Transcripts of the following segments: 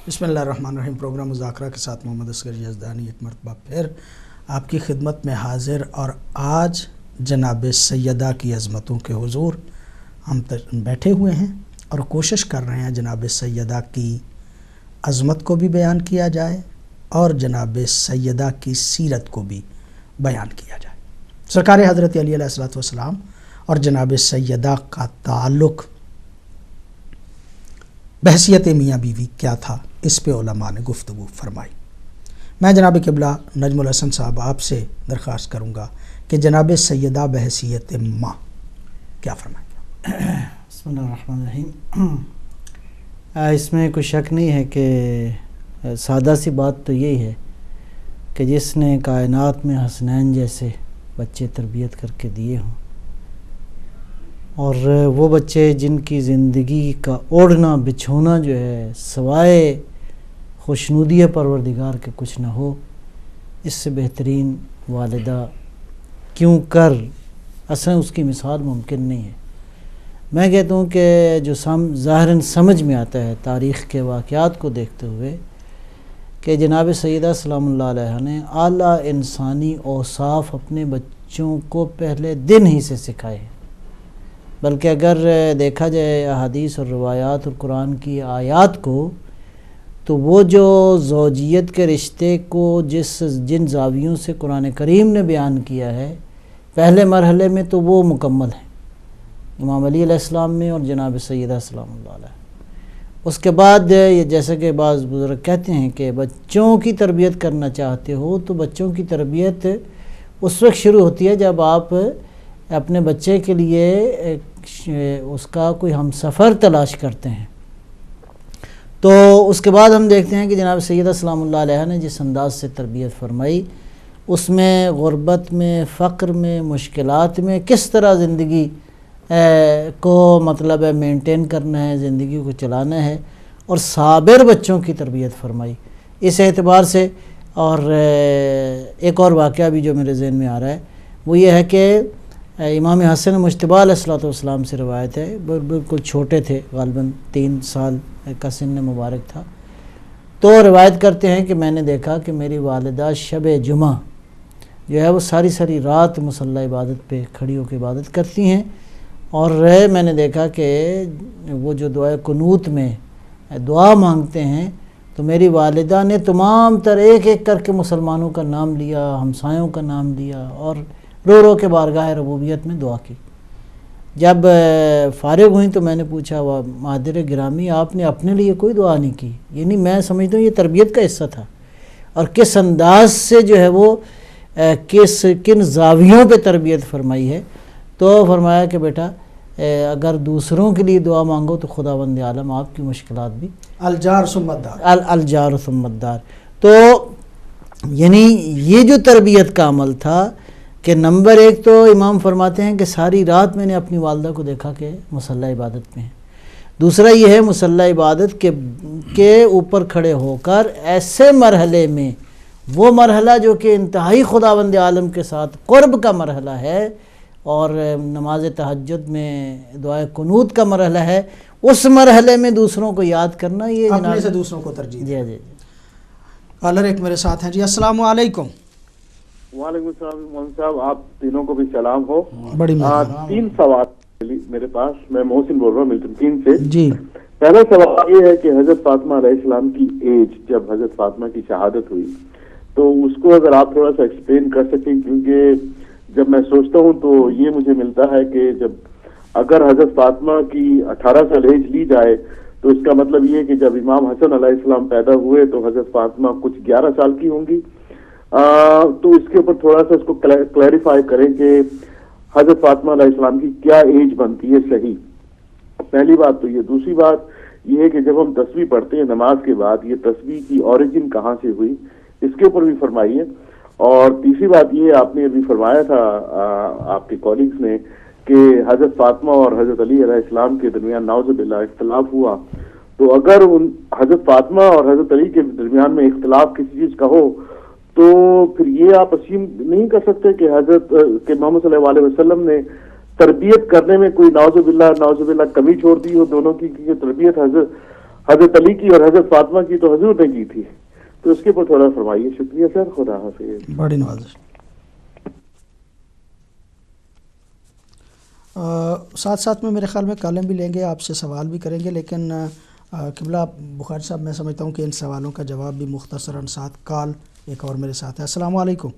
بسم اللہ الرحمن الرحیم۔ پروگرام مذاکرہ کے ساتھ محمد اصغر یزدانی ایک مرتبہ پھر آپ کی خدمت میں حاضر، اور آج جناب سیدہ کی عظمتوں کے حضور ہم بیٹھے ہوئے ہیں اور کوشش کر رہے ہیں جناب سیدہ کی عظمت کو بھی بیان کیا جائے اور جناب سیدہ کی سیرت کو بھی بیان کیا جائے۔ سرکار حضرت علی علیہ السلام اور جناب سیدہ کا تعلق بحثیت میاں بیوی کیا تھا، اس پہ علماء نے گفتگو فرمائی۔ میں جناب قبلہ نجم الحسن صاحب آپ سے درخواست کروں گا کہ جناب سیدہ بحثیت ماں کیا فرمائیں گے؟ بسم اللہ الرحمن الرحیم۔ اس میں کوئی شک نہیں ہے کہ سادہ سی بات تو یہی ہے کہ جس نے کائنات میں حسنین جیسے بچے تربیت کر کے دیے ہوں، اور وہ بچے جن کی زندگی کا اوڑھنا بچھونا جو ہے سوائے خوشنودی پروردگار کے کچھ نہ ہو، اس سے بہترین والدہ کیوں کر اصلا اس کی مثال ممکن نہیں ہے۔ میں کہتا ہوں کہ جو ظاہراً سمجھ میں آتا ہے تاریخ کے واقعات کو دیکھتے ہوئے کہ جناب سیدہ سلام اللہ علیہ نے اعلیٰ انسانی اوصاف اپنے بچوں کو پہلے دن ہی سے سکھائے ہیں، بلکہ اگر دیکھا جائے احادیث اور روایات اور قرآن کی آیات کو، تو وہ جو زوجیت کے رشتے کو جن زاویوں سے قرآن کریم نے بیان کیا ہے پہلے مرحلے میں، تو وہ مکمل ہے امام علی علیہ السلام میں اور جناب سیدہ سلام اللہ علیہ۔ اس کے بعد یہ جیسا کہ بعض بزرگ کہتے ہیں کہ بچوں کی تربیت کرنا چاہتے ہو تو بچوں کی تربیت اس وقت شروع ہوتی ہے جب آپ اپنے بچے کے لیے اس کا کوئی ہم سفر تلاش کرتے ہیں۔ تو اس کے بعد ہم دیکھتے ہیں کہ جناب سیدہ سلام اللہ علیہ نے جس انداز سے تربیت فرمائی، اس میں غربت میں، فقر میں، مشکلات میں کس طرح زندگی کو مطلب ہے مینٹین کرنا ہے، زندگی کو چلانا ہے، اور صابر بچوں کی تربیت فرمائی اس اعتبار سے۔ اور ایک اور واقعہ بھی جو میرے ذہن میں آ رہا ہے وہ یہ ہے کہ امام حسن مجتبیٰ علیہ السلام سے روایت ہے، بالکل چھوٹے تھے، غالباً 3 سال کا سن مبارک تھا، تو روایت کرتے ہیں کہ میں نے دیکھا کہ میری والدہ شب جمعہ جو ہے وہ ساری رات مصلی عبادت پہ کھڑی ہو کے عبادت کرتی ہیں، اور میں نے دیکھا کہ وہ جو دعائے قنوت میں دعا مانگتے ہیں تو میری والدہ نے تمام تر ایک ایک کر کے مسلمانوں کا نام لیا، ہمسایوں کا نام لیا، اور رو کے بارگاہ ربوبیت میں دعا کی۔ جب فارغ ہوئیں تو میں نے پوچھا، مادر گرامی آپ نے اپنے لیے کوئی دعا نہیں کی؟ یعنی میں سمجھتا ہوں یہ تربیت کا حصہ تھا، اور کس انداز سے جو ہے وہ کن زاویوں پہ تربیت فرمائی ہے۔ تو فرمایا کہ بیٹا اگر دوسروں کے لیے دعا مانگو تو خداوند عالم آپ کی مشکلات بھی الجار ثم الدار، الجار ثم الدار۔ تو یعنی یہ جو تربیت کا عمل تھا کہ نمبر 1 تو امام فرماتے ہیں کہ ساری رات میں نے اپنی والدہ کو دیکھا کہ مصلی عبادت میں ہے۔ دوسرا یہ ہے مصلی عبادت کے اوپر کھڑے ہو کر ایسے مرحلے میں، وہ مرحلہ جو کہ انتہائی خداوند عالم کے ساتھ قرب کا مرحلہ ہے، اور نماز تہجد میں دعائے قنوت کا مرحلہ ہے، اس مرحلے میں دوسروں کو یاد کرنا، یہ اپنے سے دوسروں کو ترجیح دے۔ جی کالر ایک میرے ساتھ ہیں جی، السلام علیکم۔ وعلیکم السلام مولانا صاحب، آپ تینوں کو بھی سلام ہو۔ بڑی مہربانی۔ 3 سوال میرے پاس، میں محسن بول رہا ہوں ملٹن کین سے جی۔ پہلا سوال یہ ہے کہ حضرت فاطمہ علیہ السلام کی ایج، جب حضرت فاطمہ کی شہادت ہوئی تو اس کو اگر آپ تھوڑا سا ایکسپلین کر سکیں، کیونکہ جب میں سوچتا ہوں تو یہ مجھے ملتا ہے کہ جب اگر حضرت فاطمہ کی 18 سال ایج لی جائے تو اس کا مطلب یہ کہ جب امام حسن علیہ السلام پیدا ہوئے تو حضرت فاطمہ کچھ 11 سال کی ہوں گی۔ تو اس کے اوپر تھوڑا سا اس کو کلیریفائی کریں کہ حضرت فاطمہ علیہ السلام کی کیا ایج بنتی ہے صحیح، پہلی بات تو یہ۔ دوسری بات یہ ہے کہ جب ہم تسبیح پڑھتے ہیں نماز کے بعد، یہ تسبیح کی اوریجن کہاں سے ہوئی، اس کے اوپر بھی فرمائیے۔ اور تیسری بات یہ، آپ نے ابھی فرمایا تھا آپ کے کولیگز نے کہ حضرت فاطمہ اور حضرت علی علیہ السلام کے درمیان نعوذ باللہ اختلاف ہوا، تو اگر حضرت فاطمہ اور حضرت علی کے درمیان میں اختلاف کسی چیز کا ہو تو پھر یہ آپ اسیم نہیں کر سکتے کہ حضرت کہ محمد صلی اللہ علیہ وسلم نے تربیت کرنے میں کوئی نعوذ باللہ کمی چھوڑ دی ہو دونوں کی، کیونکہ تربیت حضرت علی کی اور حضرت فاطمہ کی تو حضور نے کی تھی، تو اس کے اوپر تھوڑا فرمائیے. شکریہ سر، خدا حافظ. بڑی نوازش. ساتھ ساتھ میں میرے خیال میں کالم بھی لیں گے، آپ سے سوال بھی کریں گے، لیکن قبلہ بخاری صاحب میں سمجھتا ہوں کہ ان سوالوں کا جواب بھی مختصراً ساتھ کال ایک اور میرے ساتھ ہے. السلام علیکم.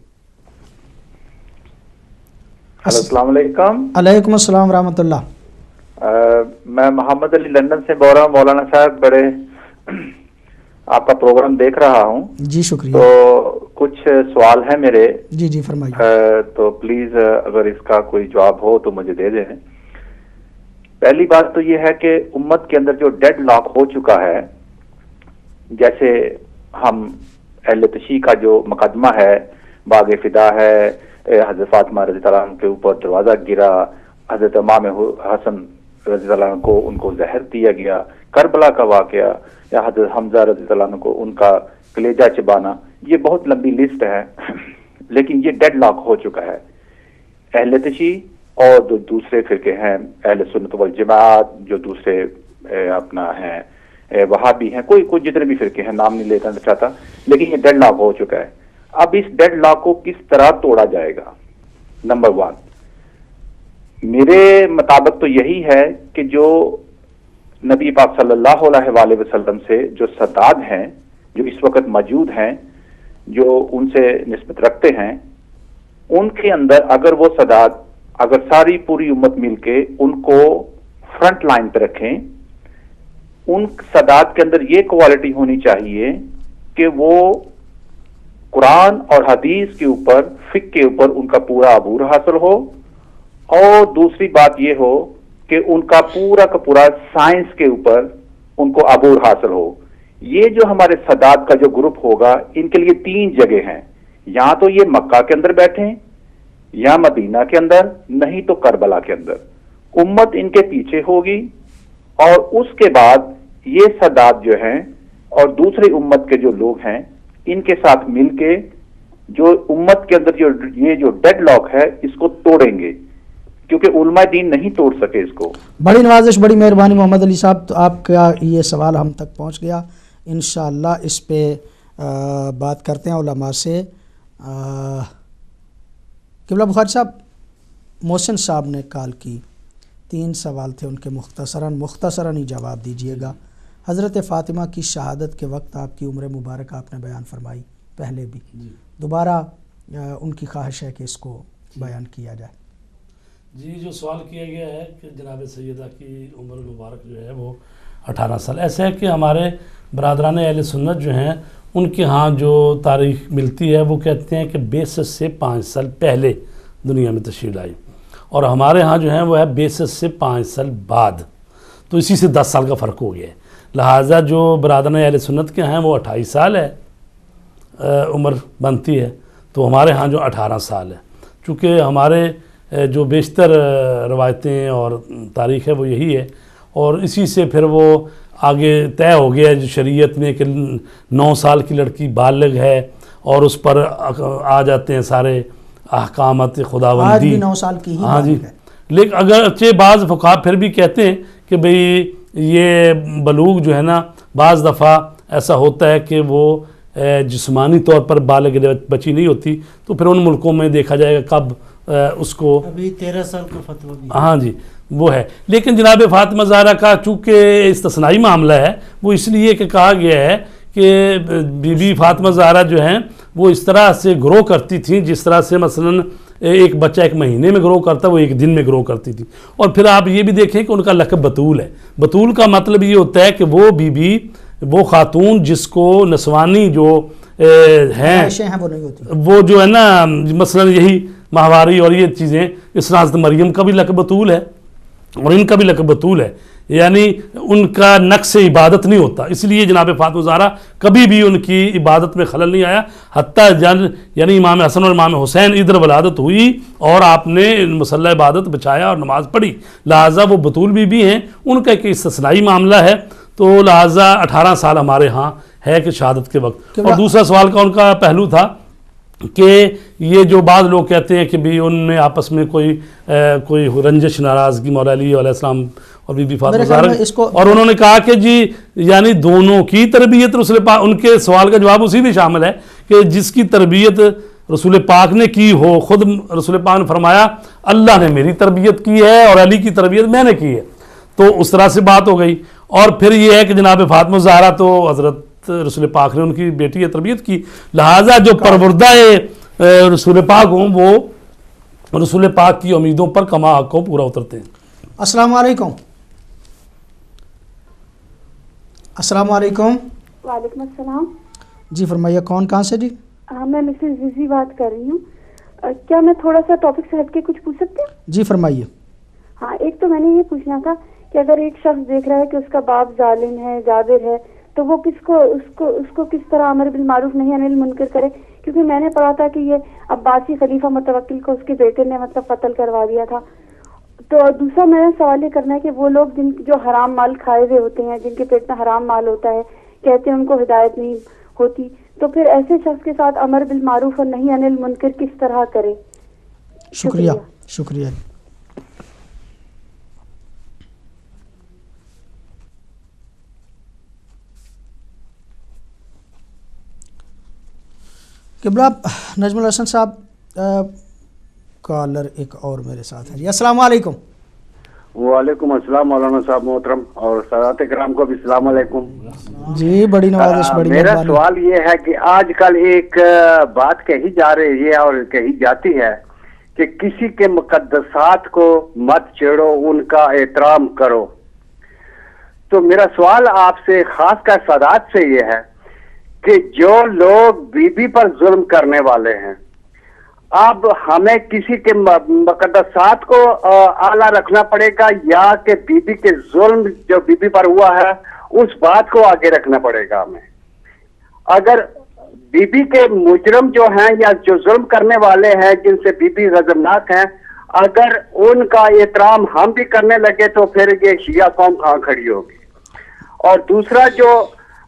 السلام علیکم. علیکم السلام ورحمۃ اللہ. میں محمد علی لندن سے بول رہا ہوں. مولانا صاحب بڑے آپ کا پروگرام دیکھ رہا ہوں. جی شکریہ. تو کچھ سوال ہیں میرے. جی جی فرمائیے. تو پلیز اگر اس کا کوئی جواب ہو تو مجھے دے دیں. پہلی بات تو یہ ہے کہ امت کے اندر جو ڈیڈ لاک ہو چکا ہے، جیسے ہم اہل تشیع کا جو مقدمہ ہے، باغ فدا ہے، حضرت فاطمہ رضی اللہ عنہ کے اوپر دروازہ گرا، حضرت امام حسن رضی اللہ عنہ کو ان کو زہر دیا گیا، کربلا کا واقعہ، یا حضرت حمزہ رضی اللہ عنہ کو ان کا کلیجہ چبانا، یہ بہت لمبی لسٹ ہے. لیکن یہ ڈیڈ لاک ہو چکا ہے. اہل تشیع اور جو دوسرے فرقے ہیں، اہل سنت والجماعت، جو دوسرے اپنا ہیں وہابی ہیں، کوئی جتنے بھی فرقے ہیں، نام نہیں لینا چاہتا، لیکن یہ ڈیڈ لاک ہو چکا ہے. اب اس ڈیڈ لاک کو کس طرح توڑا جائے گا؟ نمبر 1 میرے مطابق تو یہی ہے کہ جو نبی پاک صلی اللہ علیہ وآلہ وسلم سے جو سداد ہیں، جو اس وقت موجود ہیں، جو ان سے نسبت رکھتے ہیں، ان کے اندر اگر وہ سداد، اگر ساری پوری امت مل کے ان کو فرنٹ لائن پہ رکھیں، ان سداد کے اندر یہ کوالٹی ہونی چاہیے کہ وہ قرآن اور حدیث کے اوپر، فقہ کے اوپر ان کا پورا عبور حاصل ہو، اور دوسری بات یہ ہو کہ ان کا پورا سائنس کے اوپر ان کو عبور حاصل ہو. یہ جو ہمارے سادات کا جو گروپ ہوگا، ان کے لیے 3 جگہ ہیں. یا تو یہ مکہ کے اندر بیٹھیں، یا مدینہ کے اندر، نہیں تو کربلا کے اندر. امت ان کے پیچھے ہوگی، اور اس کے بعد یہ سادات جو ہیں اور دوسری امت کے جو لوگ ہیں، ان کے ساتھ مل کے جو امت کے اندر یہ جو ڈیڈ لاک ہے، اس کو توڑیں گے، کیونکہ علماء دین نہیں توڑ سکے اس کو. بڑی نوازش، بڑی مہربانی محمد علی صاحب. تو آپ کا یہ سوال ہم تک پہنچ گیا، انشاءاللہ اس پہ بات کرتے ہیں علماء سے. قبلہ بخاری صاحب، محسن صاحب نے کال کی، 3 سوال تھے ان کے، مختصراً ہی جواب دیجئے گا. حضرت فاطمہ کی شہادت کے وقت آپ کی عمر مبارکہ آپ نے بیان فرمائی پہلے بھی، دوبارہ ان کی خواہش ہے کہ اس کو بیان کیا جائے. جی، جو سوال کیا گیا ہے کہ جناب سیدہ کی عمر مبارک جو ہے وہ 18 سال. ایسا ہے کہ ہمارے برادران اہل سنت جو ہیں، ان کے ہاں جو تاریخ ملتی ہے وہ کہتے ہیں کہ 62 سے 5 سال پہلے دنیا میں تشریف لائی، اور ہمارے ہاں جو ہیں وہ ہے 62 سے 5 سال بعد. تو اسی سے 10 سال کا فرق ہو گیا ہے. لہٰذا جو برادران اہل سنت کے ہیں وہ 28 سال ہے عمر بنتی ہے، تو ہمارے ہاں جو 18 سال ہے. چونکہ ہمارے جو بیشتر روایتیں اور تاریخ ہے وہ یہی ہے، اور اسی سے پھر وہ آگے طے ہو گیا جو شریعت میں کہ 9 سال کی لڑکی بالغ ہے، اور اس پر آ جاتے ہیں سارے احکامات خداوندی. آج بھی 9 سال کی ہی ہاں جی. بالغ ہے. لیکن اگرچہ بعض فقہا پھر بھی کہتے ہیں کہ بھئی یہ بلوغ جو ہے نا، بعض دفعہ ایسا ہوتا ہے کہ وہ جسمانی طور پر بالغ بچی نہیں ہوتی، تو پھر ان ملکوں میں دیکھا جائے گا کب اس کو. ابھی 13 سال کا فتویٰ بھی. ہاں جی وہ ہے. لیکن جناب فاطمہ زہرا کا چونکہ استثنائی معاملہ ہے، وہ اس لیے کہ کہا گیا ہے کہ بی بی فاطمہ زہرا جو ہیں وہ اس طرح سے گرو کرتی تھیں جس طرح سے مثلا ایک بچہ 1 مہینے میں گرو کرتا ہے، وہ 1 دن میں گرو کرتی تھی. اور پھر آپ یہ بھی دیکھیں کہ ان کا لقب بطول ہے. بطول کا مطلب یہ ہوتا ہے کہ وہ بی بی، وہ خاتون جس کو نسوانی جو ہیں وہ جو ہے نا، مثلا یہی ماہواری اور یہ چیزیں، اس طرح حضرت مریم کا بھی لقب بطول ہے اور ان کا بھی لقب بطول ہے، یعنی ان کا نقص عبادت نہیں ہوتا. اس لیے جناب فاطمہ زہرا کبھی بھی ان کی عبادت میں خلل نہیں آیا. حتیٰ یعنی امام حسن اور امام حسین ادھر ولادت ہوئی اور آپ نے مصلی عبادت بچایا اور نماز پڑھی، لہٰذا وہ بطول بھی ہیں. ان کا ایک استثنائی معاملہ ہے، تو لہٰذا 18 سال ہمارے ہاں ہے کہ شہادت کے وقت. اور دوسرا سوال کا ان کا پہلو تھا کہ یہ جو بعض لوگ کہتے ہیں کہ بھی ان میں آپس میں کوئی رنجش ناراضگی مولا علی علیہ السلام اور بی بی فاطمہ زہرا، اور انہوں نے کہا کہ جی یعنی دونوں کی تربیت رسول پاک، ان کے سوال کا جواب اسی بھی شامل ہے کہ جس کی تربیت رسول پاک نے کی ہو. خود رسول پاک نے فرمایا اللہ نے میری تربیت کی ہے اور علی کی تربیت میں نے کی ہے. تو اس طرح سے بات ہو گئی. اور پھر یہ ہے کہ جناب فاطمہ الزہرا تو حضرت رسول پاک نے ان کی بیٹی تربیت کی، لہٰذا جو پروردہ رسول پاک ہوں وہ رسول پاک کی امیدوں پر کما حق کو پورا اترتے ہیں. السلام علیکم. السلام علیکم. وعلیکم السلام. جی فرمائیے، کون کہاں سے؟ جی ہاں میں مسز زیزی بات کر رہی ہوں. کیا میں تھوڑا سا ٹاپک سے ہٹ کے کچھ پوچھ سکتی ہوں؟ جی فرمائیے. ہاں، ایک تو میں نے یہ پوچھنا تھا کہ اگر ایک شخص دیکھ رہا ہے کہ اس کا باپ ظالم ہے، جابر ہے، تو وہ اس کو کس طرح امر بالمعروف نہی عن المنکر کرے؟ کیونکہ میں نے پڑھا تھا کہ یہ عباسی خلیفہ متوکل کو اس کے بیٹے نے قتل کروا دیا تھا. تو دوسرا میرا سوال یہ کرنا ہے کہ وہ لوگ جو حرام مال کھائے ہوئے ہوتے ہیں، جن کے پیٹ میں حرام مال ہوتا ہے، کہتے ہیں ان کو ہدایت نہیں ہوتی، تو پھر ایسے شخص کے ساتھ امر بالمعروف اور نہی عن المنکر کس طرح کرے؟ شکریہ. قبلہ نجم الحسن صاحب، کالر ایک اور میرے ساتھ ہے. جی السلام علیکم. وعلیکم السلام مولانا صاحب محترم، اور سادات کرام کو بھی السلام علیکم. جی بڑی نوازش، بڑی میرا مہربانی. سوال یہ ہے کہ آج کل ایک بات کہی جا رہی ہے اور کہی جاتی ہے کہ کسی کے مقدسات کو مت چھیڑو، ان کا احترام کرو. تو میرا سوال آپ سے خاص کر سادات سے یہ ہے کہ جو لوگ بی بی پر ظلم کرنے والے ہیں، اب ہمیں کسی کے مقدسات کو اعلیٰ رکھنا پڑے گا یا کہ بی بی کے ظلم جو بی بی پر ہوا ہے اس بات کو آگے رکھنا پڑے گا ہمیں؟ اگر بی بی کے مجرم جو ہیں یا جو ظلم کرنے والے ہیں جن سے بی بی غضبناک ہیں، اگر ان کا احترام ہم بھی کرنے لگے تو پھر یہ شیعہ قوم کہاں کھڑی ہوگی؟ اور دوسرا جو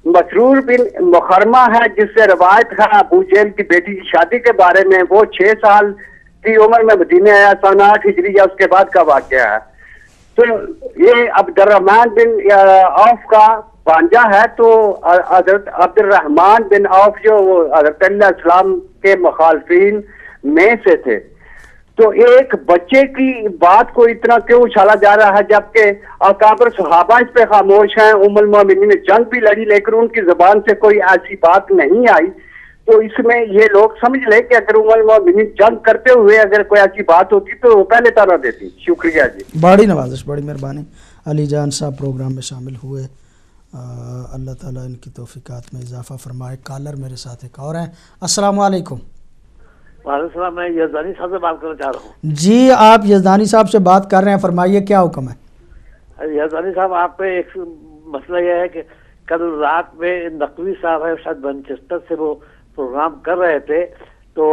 مسرور بن مخرمہ ہے جس سے روایت ہے ابو جہل کی بیٹی کی شادی کے بارے میں، وہ 6 سال کی عمر میں مدینہ آیا، سن 8 ہجری یا اس کے بعد کا واقعہ ہے. تو یہ عبد الرحمن بن عوف کا بانجا ہے، تو حضرت عبد الرحمن بن عوف جو حضرت علیہ السلام کے مخالفین میں سے تھے. تو ایک بچے کی بات کو اتنا کیوں اچھالا جا رہا ہے جبکہ اکابر صحابہ اس پہ خاموش ہیں؟ ام المومنین نے جنگ بھی لڑی لیکن ان کی زبان سے کوئی ایسی بات نہیں آئی. تو اس میں یہ لوگ سمجھ لیں کہ اگر ام المومنین جنگ کرتے ہوئے اگر کوئی ایسی بات ہوتی تو وہ پہلے طرح دیتی. شکریہ جی. بڑی نوازش، بڑی مہربانی. علی جان صاحب پروگرام میں شامل ہوئے، اللہ تعالیٰ ان کی توفیقات میں اضافہ فرمائے. کالر میرے ساتھ ایک اور ہیں. السلام علیکم. وعلیکم السلام. میں یزدانی صاحب سے بات کرنا چاہ رہا ہوں. جی آپ یزدانی صاحب سے بات کر رہے ہیں، فرمائیے کیا حکم ہے؟ یزدانی صاحب، آپ پہ ایک مسئلہ یہ ہے کہ کل رات میں نقوی صاحب ہے شاید مانچسٹر سے، وہ پروگرام کر رہے تھے، تو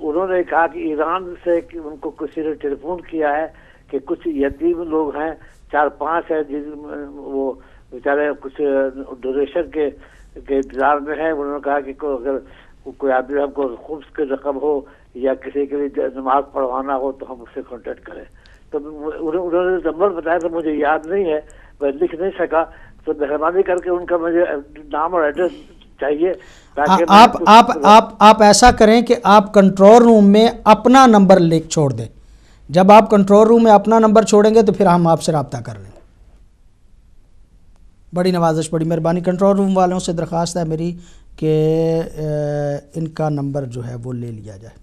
انہوں نے کہا کہ ایران سے ان کو کسی نے ٹیلی فون کیا ہے کہ کچھ یتیم لوگ ہیں 4-5 ہیں جن وہ بیچارے کچھ ڈونیشن کے انتظار میں ہیں. انہوں نے کہا کہ اگر کوئی آدمی ہم کو خبز کی رقم ہو یا کسی کے لیے نماز پڑھوانا ہو تو ہم اس سے کانٹیکٹ کریں. تو انہوں نے نمبر بتایا تو مجھے یاد نہیں ہے، میں لکھ نہیں سکا، تو مہربانی کر کے ان کا مجھے نام اور ایڈریس چاہیے تاکہ آپ ایسا کریں کہ آپ کنٹرول روم میں اپنا نمبر لکھ چھوڑ دیں. جب آپ کنٹرول روم میں اپنا نمبر چھوڑیں گے تو پھر ہم آپ سے رابطہ کر لیں گے. بڑی نوازش، بڑی مہربانی. کنٹرول روم والوں سے درخواست ہے میری کہ ان کا نمبر جو ہے وہ لے لیا جائے.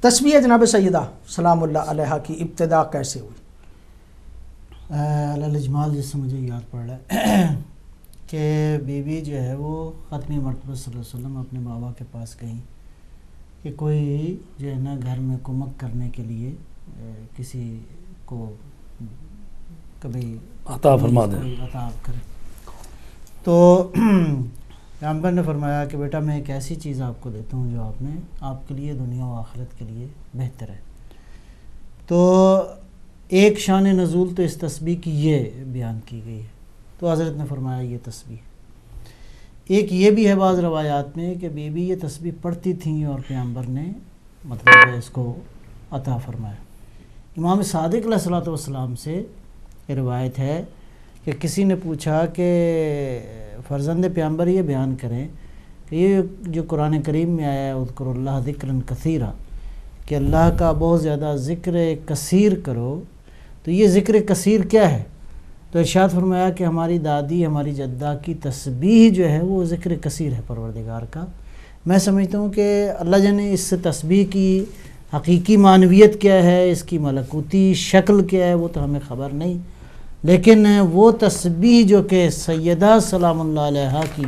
تسبیح جناب سیدہ سلام اللہ علیہ کی ابتدا کیسے ہوئی؟ الاجمال جس سے مجھے یاد پڑ رہا ہے کہ بی بی جو ہے وہ ختمی مرتبہ صلی اللہ علیہ وسلم اپنے بابا کے پاس گئیں کہ کوئی جو ہے نا گھر میں کمک کرنے کے لیے کسی کو کبھی عطا فرما دیں، عطا کرے. تو پیغمبر نے فرمایا کہ بیٹا میں ایک ایسی چیز آپ کو دیتا ہوں جو آپ کے لیے دنیا و آخرت کے لیے بہتر ہے. تو ایک شان نزول تو اس تسبیح کی یہ بیان کی گئی ہے. تو حضرت نے فرمایا یہ تسبیح. ایک یہ بھی ہے بعض روایات میں کہ بی بی یہ تسبیح پڑھتی تھیں اور پیغمبر نے مطلب اس کو عطا فرمایا. امام صادق علیہ الصلوۃ والسلام سے یہ روایت ہے کہ کسی نے پوچھا کہ فرزند پیغمبر یہ بیان کریں کہ یہ جو قرآن کریم میں آیا ہے اذکر اللہ ذکرا کثیرا، کہ اللہ کا بہت زیادہ ذکر کثیر کرو، تو یہ ذکر کثیر کیا ہے؟ تو ارشاد فرمایا کہ ہماری دادی ہماری جدہ کی تسبیح جو ہے وہ ذکر کثیر ہے پروردگار کا۔ میں سمجھتا ہوں کہ اللہ جانے اس تسبیح کی حقیقی معنویت کیا ہے، اس کی ملکوتی شکل کیا ہے، وہ تو ہمیں خبر نہیں، لیکن وہ تسبیح جو کہ سیدہ سلام اللہ علیہا کی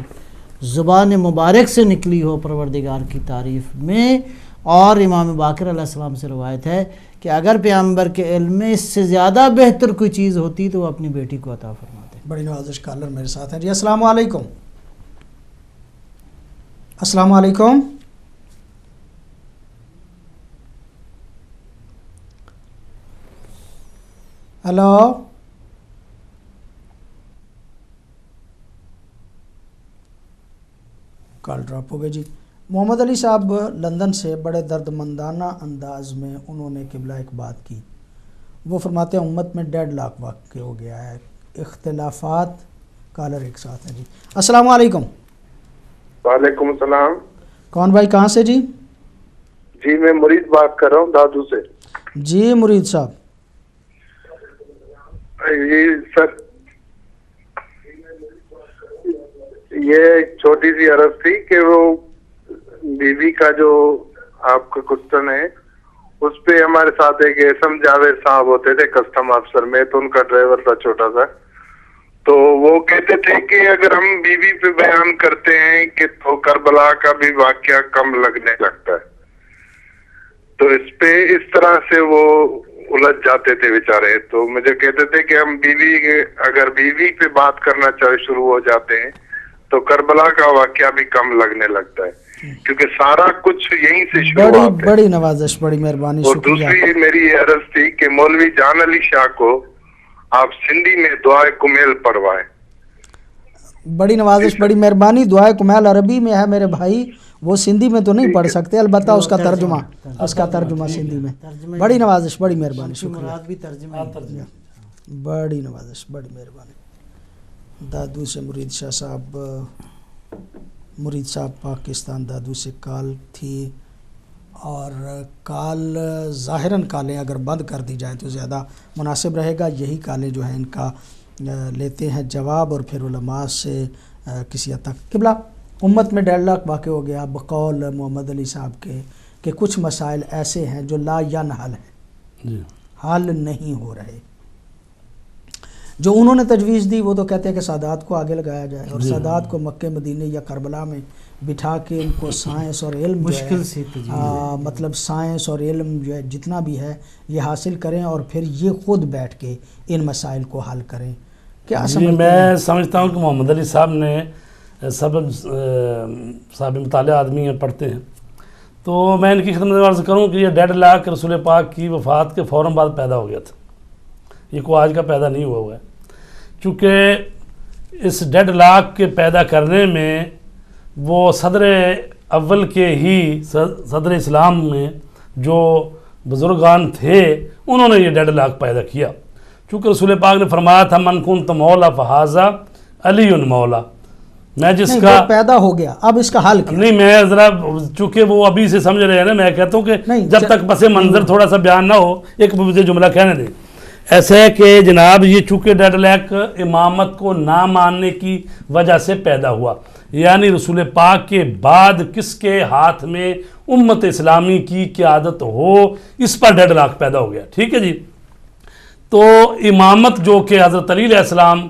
زبان مبارک سے نکلی ہو پروردگار کی تعریف میں، اور امام باقر علیہ السلام سے روایت ہے کہ اگر پیغمبر کے علم میں اس سے زیادہ بہتر کوئی چیز ہوتی تو وہ اپنی بیٹی کو عطا فرماتے۔ بڑی نوازش کالر میرے ساتھ ہیں جی۔ السلام علیکم۔ السلام علیکم۔ ہلو، کال ڈراپ ہو گئی جی۔ محمد علی صاحب لندن سے بڑے درد مندانہ انداز میں انہوں نے قبلہ ایک بات کی، وہ فرماتے ہیں امت میں ڈیڈ لاک واقع ہو گیا ہے، اختلافات۔ کالر ایک ساتھ ہیں جی۔ السلام علیکم۔ وعلیکم السلام۔ کون بھائی، کہاں سے جی؟ جی میں مرید بات کر رہا ہوں دادو سے۔ جی مرید صاحب۔ جی سر، یہ ایک چھوٹی سی عرض تھی کہ وہ بیوی کا جو آپ کا کوسچن ہے اس پہ ہمارے ساتھ ایک اسم جاوید صاحب ہوتے تھے کسٹم افسر میں، تو ان کا ڈرائیور تھا چھوٹا سا، تو وہ کہتے تھے کہ اگر ہم بیوی پہ بیان کرتے ہیں کہ تو کربلا کا بھی واقعہ کم لگنے لگتا ہے، تو اس پہ اس طرح سے وہ الجھ جاتے تھے بیچارے، تو مجھے کہتے تھے کہ ہم اگر بیوی پہ بات کرنا شروع ہو جاتے ہیں تو کربلا کا واقعہ بھی کم لگنے لگتا ہے، کیونکہ سارا کچھ یہیں سے شروع ہوتا ہے۔ بڑی نوازش، بڑی مہربانی، اور شکریہ۔ دوسری میری یہ عرض تھی کہ مولوی جان علی شاہ کو آپ سندھی میں دعائے کمیل پڑھوائیں۔ بڑی نوازش، بڑی مہربانی۔ دعائے کمیل عربی میں ہے میرے بھائی، وہ سندھی میں تو نہیں پڑھ سکتے، البتہ اس کا ترجمہ سندھی میں۔ بڑی نوازش، بڑی مہربانی، شکریہ۔ بڑی نوازش، بڑی مہربانی۔ دادو سے مرید شاہ صاحب، مرید صاحب پاکستان دادو سے کال تھی، اور کال ظاہراً کالیں اگر بند کر دی جائیں تو زیادہ مناسب رہے گا۔ یہی کالیں جو ہیں ان کا لیتے ہیں جواب، اور پھر علماء سے کسی حد تک قبلہ امت میں ڈیڈ لاک واقع ہو گیا بقول محمد علی صاحب کے کہ کچھ مسائل ایسے ہیں جو لا ینحل ہیں، حل نہیں ہو رہے۔ جو انہوں نے تجویز دی وہ تو کہتے ہیں کہ سادات کو آگے لگایا جائے، اور سادات کو مکہ مدینے یا کربلا میں بٹھا کے ان کو سائنس اور علم مشکل سے مطلب سائنس اور علم جو ہے جتنا بھی ہے یہ حاصل کریں، اور پھر یہ خود بیٹھ کے ان مسائل کو حل کریں۔ کیا میں سمجھتا ہوں کہ محمد علی صاحب نے صاحب مطالعہ آدمی ہیں، پڑھتے ہیں، تو میں ان کی خدمت میں عرض کروں کہ یہ ڈیڈ لاک رسول پاک کی وفات کے فوراً بعد پیدا ہو گیا تھا، یہ کوئی آج کا پیدا نہیں ہوا ہے، چونکہ اس ڈیڈ لاک کے پیدا کرنے میں وہ صدر اول کے ہی صدر اسلام میں جو بزرگان تھے انہوں نے یہ ڈیڈ لاک پیدا کیا، چونکہ رسول پاک نے فرمایا تھا من کنت مولا فہذا علی مولا، میں جس کا پیدا ہو گیا اب اس کا حل کیا؟ نہیں، میں ذرا چونکہ وہ ابھی سے سمجھ رہے ہیں نا، میں کہتا ہوں کہ جب تک پس منظر تھوڑا سا بیان نہ ہو ایک مجھے جملہ کہنے دیں۔ ایسا ہے کہ جناب یہ چونکہ ڈیڈ لاک امامت کو نہ ماننے کی وجہ سے پیدا ہوا، یعنی رسول پاک کے بعد کس کے ہاتھ میں امت اسلامی کی قیادت ہو، اس پر ڈیڈ لاک پیدا ہو گیا، ٹھیک ہے جی۔ تو امامت جو کہ حضرت علی علیہ السلام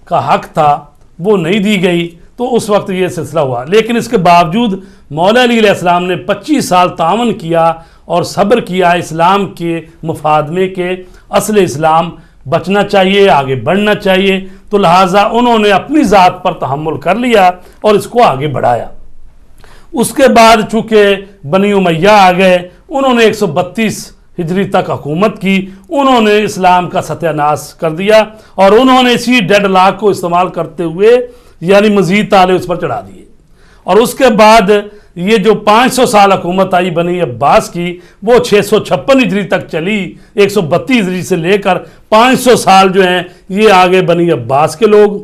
کا حق تھا وہ نہیں دی گئی، تو اس وقت یہ سلسلہ ہوا، لیکن اس کے باوجود مولا علی علیہ السلام نے 25 سال تعاون کیا اور صبر کیا اسلام کے مفاد میں کہ اصل اسلام بچنا چاہیے، آگے بڑھنا چاہیے، تو لہٰذا انہوں نے اپنی ذات پر تحمل کر لیا اور اس کو آگے بڑھایا۔ اس کے بعد چونکہ بنی امیہ آ گئے، انہوں نے 132 ہجری تک حکومت کی، انہوں نے اسلام کا ستیہ ناش کر دیا، اور انہوں نے اسی ڈیڈ لاک کو استعمال کرتے ہوئے یعنی مزید تالے اس پر چڑھا دیے، اور اس کے بعد یہ جو 500 سال حکومت آئی بنی عباس کی وہ 656 ہجری تک چلی، 132 ہجری سے لے کر 500 سال جو ہیں یہ آگے بنی عباس کے لوگ،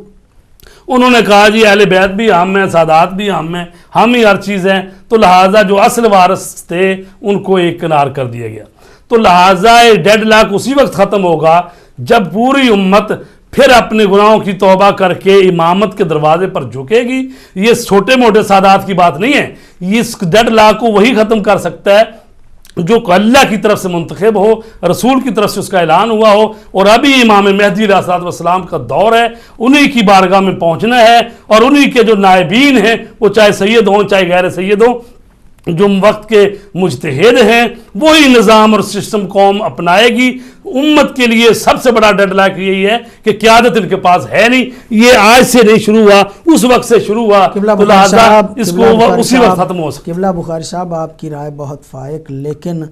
انہوں نے کہا جی اہل بیت بھی ہم ہیں، سادات بھی ہم ہیں، ہم ہی ہر چیز ہیں، تو لہٰذا جو اصل وارث تھے ان کو ایک کنار کر دیا گیا۔ تو لہٰذا ڈیڈ لاک اسی وقت ختم ہوگا جب پوری امت پھر اپنے گناہوں کی توبہ کر کے امامت کے دروازے پر جھکے گی۔ یہ چھوٹے موٹے سادات کی بات نہیں ہے، اس ڈیڈ لاک کو وہی ختم کر سکتا ہے جو اللہ کی طرف سے منتخب ہو، رسول کی طرف سے اس کا اعلان ہوا ہو، اور ابھی امام مہدی علیہ الصلوۃ والسلام کا دور ہے، انہی کی بارگاہ میں پہنچنا ہے، اور انہی کے جو نائبین ہیں وہ چاہے سید ہوں چاہے غیر سید ہوں، جو وقت کے مجتہد ہیں، وہی نظام اور سسٹم قوم اپنائے گی۔ امت کے لیے سب سے بڑا ڈیڈ لاک یہی ہے کہ قیادت ان کے پاس ہے نہیں، یہ آج سے نہیں شروع ہوا، اس وقت سے شروع ہوا، تو لہٰذا اس کو اسی وقت ختم ہو سکتا۔ قبلہ بخاری صاحب آپ کی رائے بہت فائق، لیکن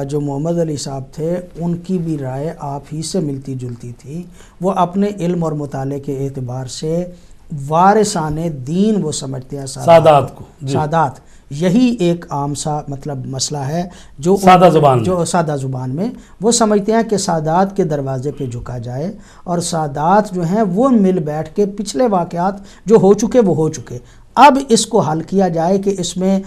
جو محمد علی صاحب تھے ان کی بھی رائے آپ ہی سے ملتی جلتی تھی۔ وہ اپنے علم اور مطالعے کے اعتبار سے وارثان دین وہ سمجھتے ہیں سادات کو، سادات، یہی ایک عام سا مطلب مسئلہ ہے جو سادہ زبان میں وہ سمجھتے ہیں کہ سادات کے دروازے پہ جھکا جائے، اور سادات جو ہیں وہ مل بیٹھ کے پچھلے واقعات جو ہو چکے وہ ہو چکے، اب اس کو حل کیا جائے کہ اس میں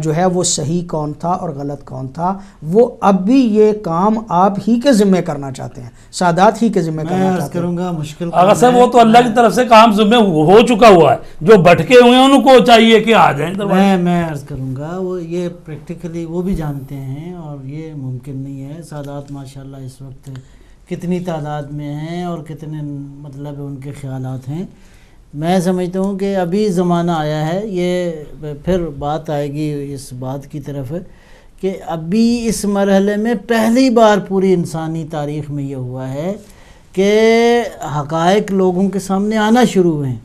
جو ہے وہ صحیح کون تھا اور غلط کون تھا۔ وہ اب بھی یہ کام آپ ہی کے ذمہ کرنا چاہتے ہیں، سادات ہی کے ذمہ کرنا چاہتے ہیں۔ کروں گا مشکل اگر صاحب وہ تو اللہ کی طرف سے کام ذمہ ہو چکا ہوا ہے، جو بھٹکے ہوئے ہیں ان کو چاہیے کہ آ جائیں۔ میں عرض کروں گا وہ یہ پریکٹیکلی وہ بھی جانتے ہیں، اور یہ ممکن نہیں ہے۔ سادات ماشاءاللہ اس وقت کتنی تعداد میں ہیں اور کتنے مطلب ان کے خیالات ہیں۔ میں سمجھتا ہوں کہ ابھی زمانہ آیا ہے، یہ پھر بات آئے گی اس بات کی طرف کہ ابھی اس مرحلے میں پہلی بار پوری انسانی تاریخ میں یہ ہوا ہے کہ حقائق لوگوں کے سامنے آنا شروع ہوئے ہیں۔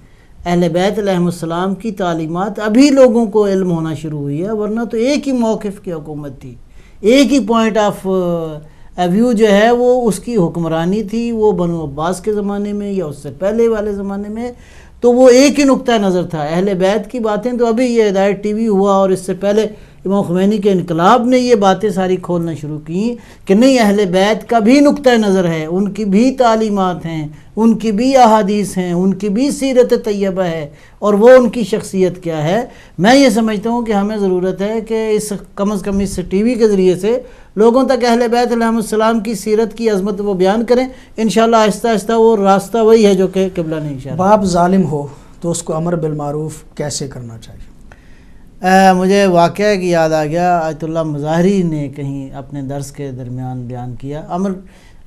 اہل بیت علیہ السلام کی تعلیمات ابھی لوگوں کو علم ہونا شروع ہوئی ہے، ورنہ تو ایک ہی موقف کی حکومت تھی، ایک ہی پوائنٹ آف ویو جو ہے وہ اس کی حکمرانی تھی، وہ بنو عباس کے زمانے میں یا اس سے پہلے والے زمانے میں، تو وہ ایک ہی نقطہ نظر تھا۔ اہل بیت کی باتیں تو ابھی یہ ہدایت ٹی وی ہوا اور اس سے پہلے امام خمینی کے انقلاب نے یہ باتیں ساری کھولنا شروع کی کہ نہیں، اہل بیت کا بھی نقطہ نظر ہے، ان کی بھی تعلیمات ہیں، ان کی بھی احادیث ہیں، ان کی بھی سیرت طیبہ ہے، اور وہ ان کی شخصیت کیا ہے۔ میں یہ سمجھتا ہوں کہ ہمیں ضرورت ہے کہ اس کم از کم اس ٹی وی کے ذریعے سے لوگوں تک اہل بیت علیہ السلام کی سیرت کی عظمت وہ بیان کریں۔ انشاءاللہ آہستہ آہستہ وہ راستہ وہی ہے جو کہ قبلہ نے انشاءاللہ۔ باپ ظالم ہو تو اس کو امر بالمعروف کیسے کرنا چاہیے؟ مجھے واقعہ کی یاد آ گیا، آیت اللہ مظاہری نے کہیں اپنے درس کے درمیان بیان کیا امر،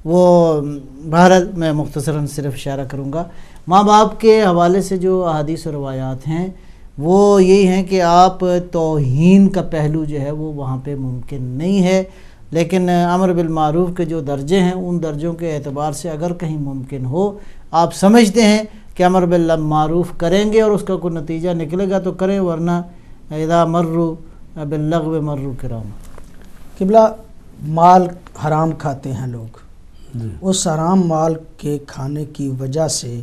وہ بھارت میں مختصراً صرف اشارہ کروں گا۔ ماں باپ کے حوالے سے جو احادیث و روایات ہیں وہ یہی ہیں کہ آپ توہین کا پہلو جو ہے وہ وہاں پہ ممکن نہیں ہے، لیکن امر بالمعروف کے جو درجے ہیں ان درجوں کے اعتبار سے اگر کہیں ممکن ہو، آپ سمجھتے ہیں کہ امر بالمعروف کریں گے اور اس کا کوئی نتیجہ نکلے گا تو کریں، ورنہ اذا مروا باللغو مروا کراما۔ قبلہ مال حرام کھاتے ہیں لوگ، اس حرام مال کے کھانے کی وجہ سے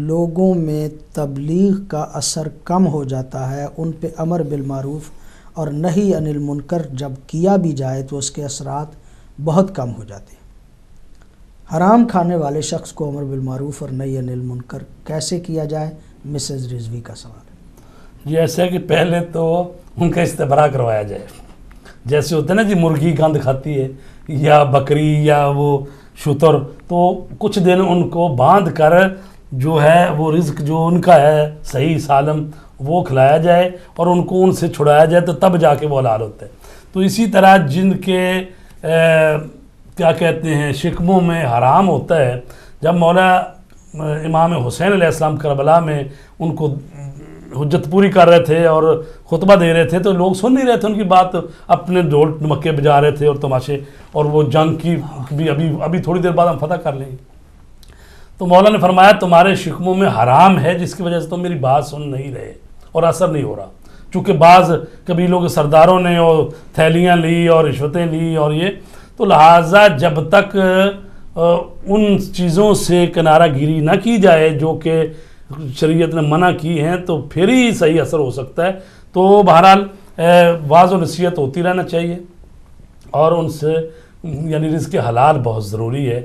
لوگوں میں تبلیغ کا اثر کم ہو جاتا ہے، ان پہ امر بالمعروف اور نہی عن المنکر جب کیا بھی جائے تو اس کے اثرات بہت کم ہو جاتے ہیں۔ حرام کھانے والے شخص کو امر بالمعروف اور نہی عن المنکر کیسے کیا جائے؟ مسز رضوی کا سوال ہے۔ جیسے کہ پہلے تو ان کا استبرا کروایا جائے، جیسے ہوتا ہے نا جی مرغی گند کھاتی ہے یا بکری یا وہ شتر، تو کچھ دن ان کو باندھ کر جو ہے وہ رزق جو ان کا ہے صحیح سالم وہ کھلایا جائے اور ان کو ان سے چھڑایا جائے، تو تب جا کے وہ حلال ہوتا ہے۔ تو اسی طرح جن کے کیا کہتے ہیں شکموں میں حرام ہوتا ہے، جب مولا امام حسین علیہ السلام کربلا میں ان کو حجت پوری کر رہے تھے اور خطبہ دے رہے تھے تو لوگ سن نہیں رہے تھے ان کی بات، اپنے ڈھول مکے بجا رہے تھے اور تماشے، اور وہ جنگ کی بھی ابھی تھوڑی دیر بعد ہم فتح کر لیں گے۔ تو مولا نے فرمایا تمہارے شکموں میں حرام ہے جس کی وجہ سے تم میری بات سن نہیں رہے اور اثر نہیں ہو رہا، چونکہ بعض قبیلوں کے سرداروں نے اور تھیلیاں لی اور رشوتیں لی اور یہ، تو لہٰذا جب تک ان چیزوں سے کنارہ گیری نہ کی جائے جو کہ شریعت نے منع کی ہیں تو پھر ہی صحیح اثر ہو سکتا ہے۔ تو بہرحال واعظ و نصیحت ہوتی رہنا چاہیے اور ان سے یعنی رزق حلال بہت ضروری ہے.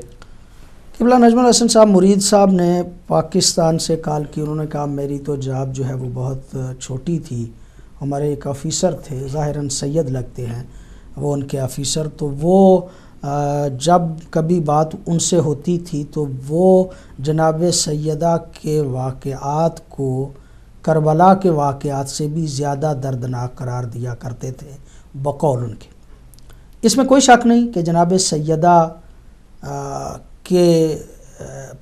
قبلہ نجم الحسن صاحب مرید صاحب نے پاکستان سے کال کی. انہوں نے کہا میری تو جاب جو ہے وہ بہت چھوٹی تھی. ہمارے ایک آفیسر تھے, ظاہراً سید لگتے ہیں وہ ان کے آفیسر, تو وہ جب کبھی بات ان سے ہوتی تھی تو وہ جناب سیدہ کے واقعات کو کربلا کے واقعات سے بھی زیادہ دردناک قرار دیا کرتے تھے بقول ان کے. اس میں کوئی شک نہیں کہ جناب سیدہ کے